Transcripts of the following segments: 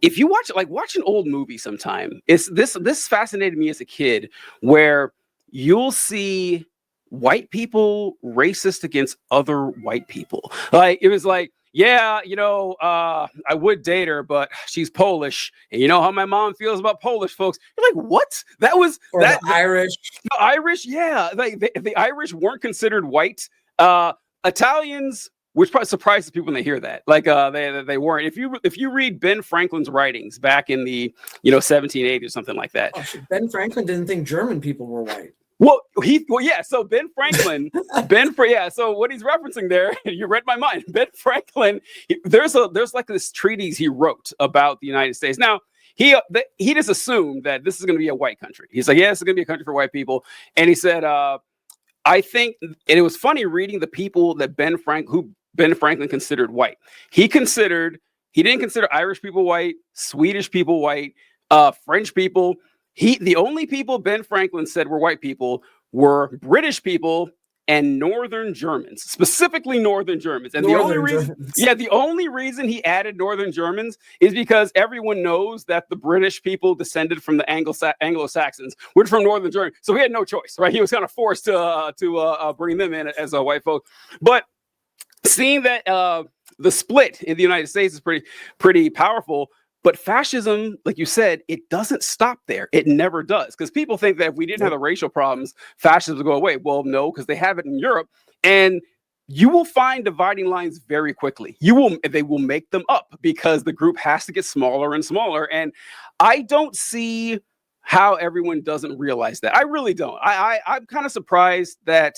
if you watch an old movie sometime, it's this fascinated me as a kid, where you'll see white people racist against other white people. Like it was like, yeah, I would date her, but she's Polish, and you know how my mom feels about Polish folks. You're like, what? That was Or that the Irish. the Irish, yeah, like the Irish weren't considered white. Italians, which probably surprises people when they hear that. Like they weren't. If you read Ben Franklin's writings back in the 1780s or something like that. Oh, shit. Ben Franklin didn't think German people were white. Well, yeah. So Ben Franklin, So what he's referencing there, you read my mind. Ben Franklin, there's like this treatise he wrote about the United States. Now he just assumed that this is going to be a white country. He's like, yeah, this is going to be a country for white people, and he said, I think, and it was funny reading the people that Ben Franklin considered white. He didn't consider Irish people white, Swedish people white, French people. The only people Ben Franklin said were white people were British people and Northern Germans, specifically Northern Germans. And the only reason he added Northern Germans is because everyone knows that the British people descended from the Anglo-Saxons, which from Northern Germany. So he had no choice, right? He was kind of forced to bring them in as a white folk. But seeing that the split in the United States is pretty powerful. But fascism, like you said, it doesn't stop there. It never does. Because people think that if we didn't have the racial problems, fascism would go away. Well, no, because they have it in Europe. And you will find dividing lines very quickly. They will make them up because the group has to get smaller and smaller. And I don't see how everyone doesn't realize that. I really don't. I'm kind of surprised that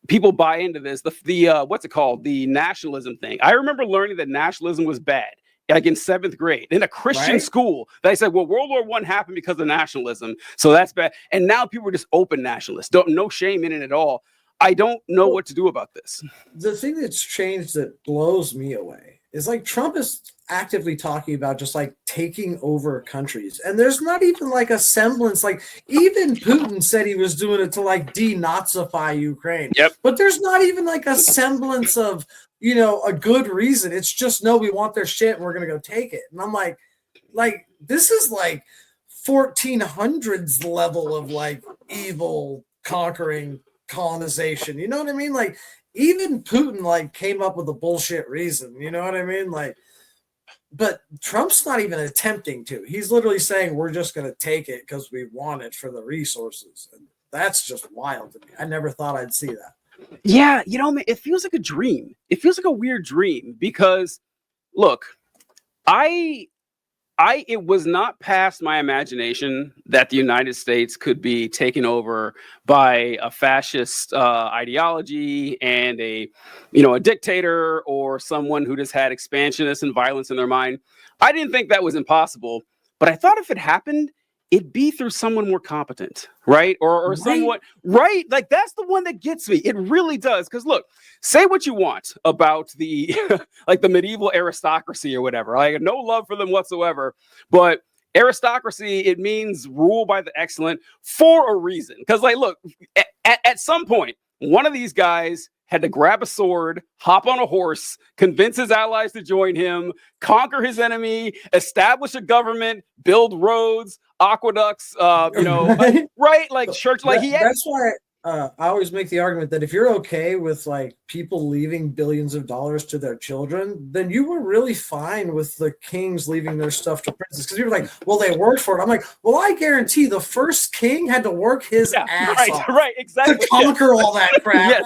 people buy into this. The what's it called? The nationalism thing. I remember learning that nationalism was bad, like in 7th grade in a Christian school. They said, well, World War I happened because of nationalism, so that's bad. And now people are just open nationalists. No shame in it at all. I don't know what to do about this. The thing that's changed that blows me away is like Trump is actively talking about just like taking over countries. And there's not even like a semblance, like even Putin said he was doing it to like denazify Ukraine. Yep. But there's not even like a semblance of, a good reason. It's just, no, we want their shit and we're going to go take it. And I'm like, this is like 1400s level of like evil conquering colonization. You know what I mean? Like even Putin like came up with a bullshit reason. You know what I mean? Like, but Trump's not even attempting to. He's literally saying we're just going to take it because we want it for the resources. And that's just wild to me. I never thought I'd see that. Yeah, it feels like a dream. It feels like a weird dream because, look, it was not past my imagination that the United States could be taken over by a fascist ideology and a dictator or someone who just had expansionist and violence in their mind. I didn't think that was impossible, but I thought if it happened, it'd be through someone more competent, right? Or someone, right? Like that's the one that gets me. It really does. Because look, say what you want about the like the medieval aristocracy or whatever. I have no love for them whatsoever. But aristocracy, it means rule by the excellent for a reason. Because like, look, at some point, one of these guys had to grab a sword, hop on a horse, convince his allies to join him, conquer his enemy, establish a government, build roads, aqueducts, right? Like church, like he had. That's why I always make the argument that if you're okay with like people leaving billions of dollars to their children, then you were really fine with the kings leaving their stuff to princes. Because you're like, well, they worked for it. I'm like, well, I guarantee the first king had to work his ass off exactly to conquer all that crap.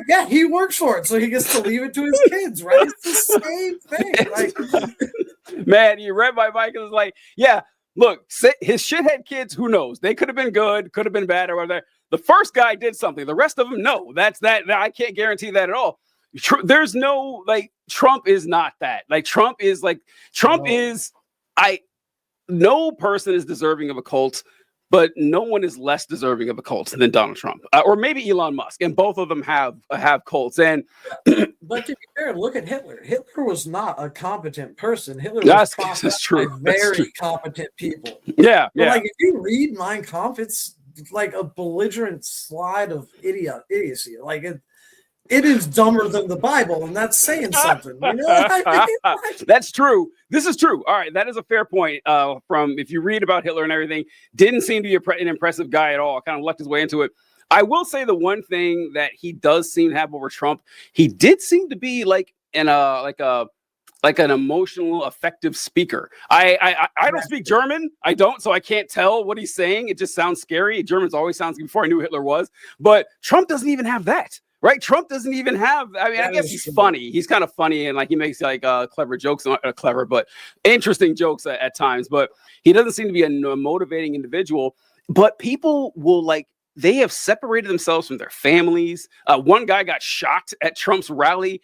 Yeah, he worked for it, so he gets to leave it to his kids, right? It's the same thing. Like, man, you read my mic and was like, yeah. Look, his shithead kids, who knows? They could have been good, could have been bad, or whatever. The first guy did something. The rest of them, no. That's that. I can't guarantee that at all. There's no, like, Trump is not that. Like, Trump is, no person is deserving of a cult, but no one is less deserving of a cult than Donald Trump. Or maybe Elon Musk. And both of them have cults. And but to be fair, look at Hitler. Hitler was not a competent person. Hitler was that's true. Very competent people. Yeah. But like if you read Mein Kampf, it's like a belligerent slide of idiocy. Like it is dumber than the Bible, and that's saying something. You know what I mean? That's true. This is true. All right, that is a fair point. From if you read about Hitler and everything, didn't seem to be an impressive guy at all. Kind of lucked his way into it. I will say the one thing that he does seem to have over Trump, he did seem to be like an emotional, effective speaker. I don't speak German. I don't, so I can't tell what he's saying. It just sounds scary. Germans always sounds before I knew Hitler was, but Trump doesn't even have that. Right, Trump doesn't even have. I mean, I guess he's funny. He's kind of funny, and like he makes like clever jokes, not clever, but interesting jokes at times. But he doesn't seem to be a motivating individual. But people will like they have separated themselves from their families. One guy got shot at Trump's rally,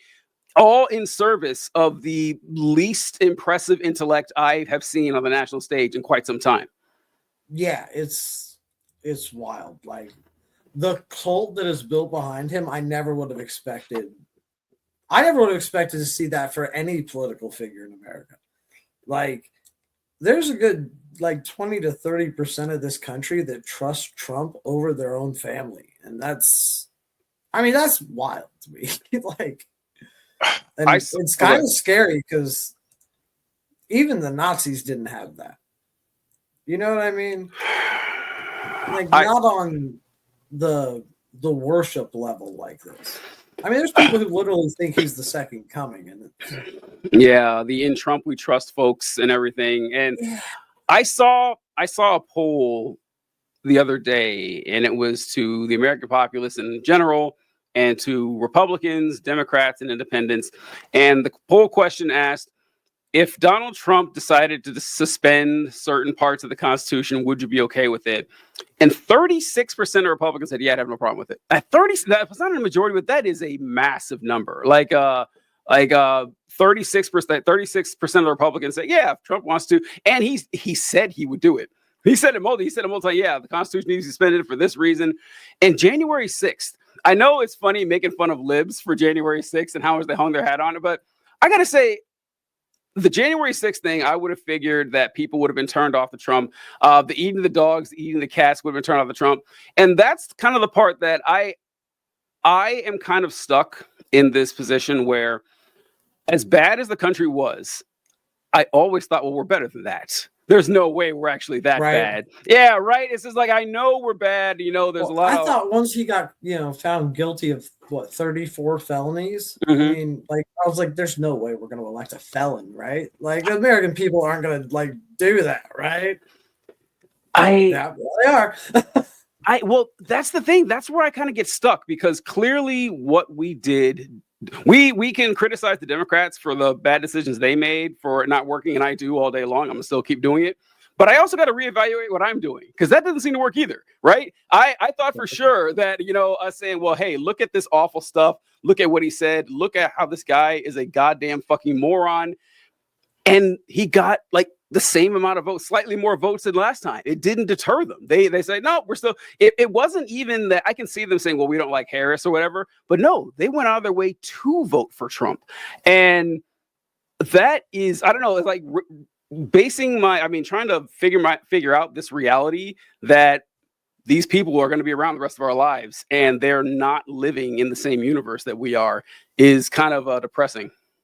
all in service of the least impressive intellect I have seen on the national stage in quite some time. Yeah, it's wild. Like. The cult that is built behind him, I never would have expected. I never would have expected to see that for any political figure in America. Like, there's a good 20 to 30% of this country that trust Trump over their own family, and that's wild to me. It's kind of scary because even the Nazis didn't have that. You know what I mean? Not on the worship level like this. I mean, there's people who literally think he's the second coming, and yeah, the in Trump we trust folks and everything. And yeah. I saw a poll the other day, and it was to the American populace in general and to Republicans, Democrats, and independents. And the poll question asked, if Donald Trump decided to suspend certain parts of the Constitution, would you be okay with it? And 36% of Republicans said, yeah, I'd have no problem with it. At 30, that's not a majority, but that is a massive number. 36%, 36% of the Republicans say, yeah, if Trump wants to. And he said he would do it. He said it multiple, yeah, the Constitution needs to be suspended for this reason. And January 6th, I know it's funny making fun of libs for January 6th and how much they hung their hat on it, but I got to say, the January 6th thing, I would have figured that people would have been turned off to Trump. The eating the dogs, eating the cats would have been turned off to Trump. And that's kind of the part that I am kind of stuck in this position where, as bad as the country was, I always thought, well, we're better than that. There's no way we're actually that bad. Yeah, right. It's just like, I know we're bad. You know, there's a lot. I thought once he got, found guilty of 34 felonies. Mm-hmm. I mean, I was like, there's no way we're going to elect a felon, right? Like, the American people aren't going to do that, right? Yeah, they are. Well, that's the thing. That's where I kind of get stuck, because clearly what we did, we can criticize the Democrats for the bad decisions they made for it not working, and I do all day long. I'm gonna still keep doing it. But I also got to reevaluate what I'm doing, because that doesn't seem to work either, right? I thought for sure that, us saying, well, hey, look at this awful stuff. Look at what he said. Look at how this guy is a goddamn fucking moron. And he got the same amount of votes, slightly more votes than last time. It didn't deter them. They say, no, we're still, it wasn't even that. I can see them saying, well, we don't like Harris or whatever, but no, they went out of their way to vote for Trump. And that is, I don't know, it's like trying to figure out this reality that these people are going to be around the rest of our lives and they're not living in the same universe that we are, is kind of depressing.